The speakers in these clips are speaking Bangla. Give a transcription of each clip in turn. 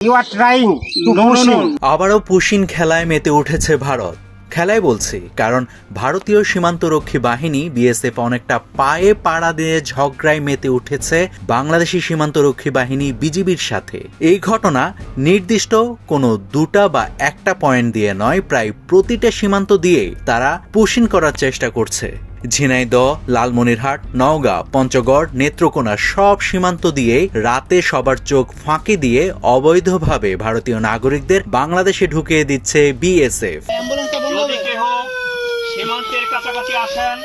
You are trying to push him. আবারও পুশিন খেলায় মেতে উঠেছে ভারত। খেলায় বলছি, কারণ ভারতীয় সীমান্তরক্ষী বাহিনী বিএসএফ অনেকটা পায়ে পাড়া দিয়ে ঝগড়ায় মেতে উঠেছে বাংলাদেশি সীমান্তরক্ষী বাহিনী বিজিবির সাথে। এই ঘটনা নির্দিষ্ট কোনো দুটা বা একটা পয়েন্ট দিয়ে নয়, প্রায় প্রতিটা সীমান্ত দিয়েই তারা পুশিন করার চেষ্টা করছে। ঝিনাইদহ, লালমনিরহাট, নওগাঁ, পঞ্চগড়, নেত্রকোনা সব সীমান্ত দিয়ে রাতে সবার চোখ ফাঁকি দিয়ে অবৈধভাবে ভারতীয় নাগরিকদের বাংলাদেশে ঢুকিয়ে দিচ্ছে বিএসএফ। যদি কেহ সীমান্তের কাছাকাছি আসেন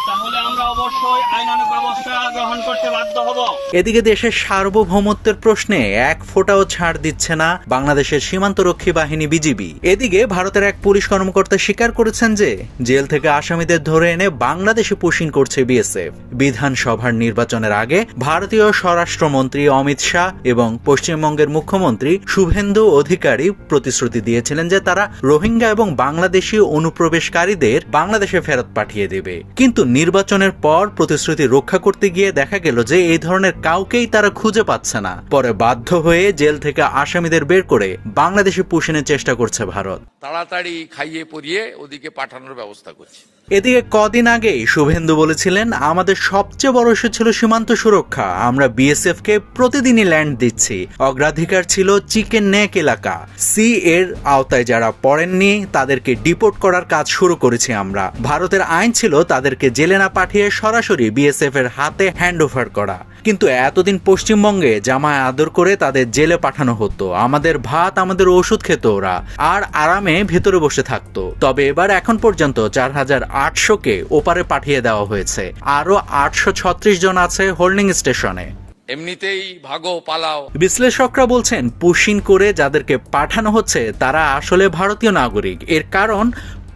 তাহলে আমরা অবশ্যই আইনানুগ ব্যবস্থা গ্রহণ করতে বাধ্য হব। এদিকে দেশের সার্বভৌমত্বের প্রশ্নে এক ফোঁটাও ছাড় দিচ্ছে না বাংলাদেশের সীমান্তরক্ষী বাহিনী বিজিবি। এদিকে ভারতের এক পুলিশ কর্মকর্তা স্বীকার করেছেন যে জেল থেকে আসামিদের ধরে এনে বাংলাদেশে পুশিং করছে বিএসএফ। বিধানসভার নির্বাচনের আগে ভারতীয় স্বরাষ্ট্রমন্ত্রী অমিত শাহ এবং পশ্চিমবঙ্গের মুখ্যমন্ত্রী শুভেন্দু অধিকারী প্রতিশ্রুতি দিয়েছিলেন যে তারা রোহিঙ্গা এবং বাংলাদেশি অনুপ্রবেশকারীদের বাংলাদেশে ফেরত পাঠিয়ে দেবে, কিন্তু নির্বাচনের পর প্রতিশ্রুতি রক্ষা করতে গিয়ে দেখা গেল যে এই ধরনের কাউকেই তারা খুঁজে পাচ্ছে না। পরে বাধ্য হয়ে জেল থেকে আসামিদের বের করে বাংলাদেশে পুশিনের চেষ্টা করছে ভারত। তাড়াতাড়ি খাইয়ে পরিয়ে ওদিকে পাঠানোর ব্যবস্থা করছে। এদিকে কদিন আগেই শুভেন্দু বলেছিলেন, আমাদের সবচেয়ে বড় ইস্যু ছিল সীমান্ত সুরক্ষা, আমরা বিএসএফ কে প্রতিদিনই ল্যান্ড দিচ্ছি, অগ্রাধিকার ছিল চিকেন নেক এলাকা, সি এর আওতায় যারা পড়েননি তাদেরকে ডিপোর্ট করার কাজ শুরু করেছি আমরা। ভারতের আইন ছিল তাদেরকে জেলে না পাঠিয়ে সরাসরি বিএসএফ এর হাতে হ্যান্ড ওভার করা, কিন্তু এতদিন পশ্চিমবঙ্গে জামায় আদর করে তাদের জেলে পাঠানো হতো, আমাদের ভাত আমাদের ওষুধ খেত ওরা, আর আরামে ভেতরে বসে থাকতো। তবে এবার এখন পর্যন্ত 4,800-কে ওপারে পাঠিয়ে দেওয়া হয়েছে, আরো 836 জন আছে হোল্ডিং স্টেশনে। এমনিতেই ভাগো পালাও। বিশ্লেষকরা বলছেন পুশিং করে যাদেরকে পাঠানো হচ্ছে তারা আসলে ভারতীয় নাগরিক। এর কারণ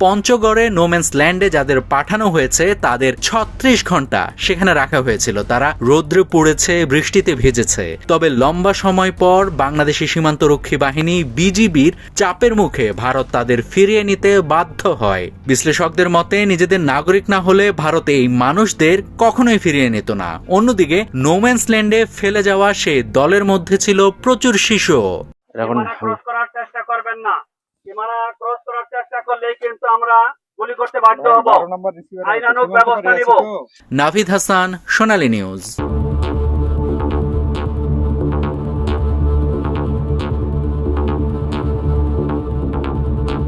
পঞ্চগড়ে নোম্যান্স ল্যান্ডে যাদের পাঠানো হয়েছে তাদের 36 ঘন্টা সেখানে রাখা হয়েছিল, তারা রৌদ্রে পুড়েছে, বৃষ্টিতে ভিজেছে। তবে লম্বা সময় পর বাংলাদেশি সীমান্তরক্ষী বাহিনী বিজিবির চাপের মুখে ভারত তাদের ফিরিয়ে নিতে বাধ্য হয়। বিশ্লেষকদের মতে নিজেদের নাগরিক না হলে ভারত এই মানুষদের কখনোই ফিরিয়ে নিত না। অন্যদিকে নোম্যান্স ল্যান্ডে ফেলে যাওয়া সেই দলের মধ্যে ছিল প্রচুর শিশু। ক্রস করার চেষ্টা করবেন না, সীমানা ক্রস করার চেষ্টা করলে কিন্তু আমরা গুলি করতে বাধ্য হব, আইনানুগ ব্যবস্থা নিব। নাভিদ হাসান, সোনালী নিউজ।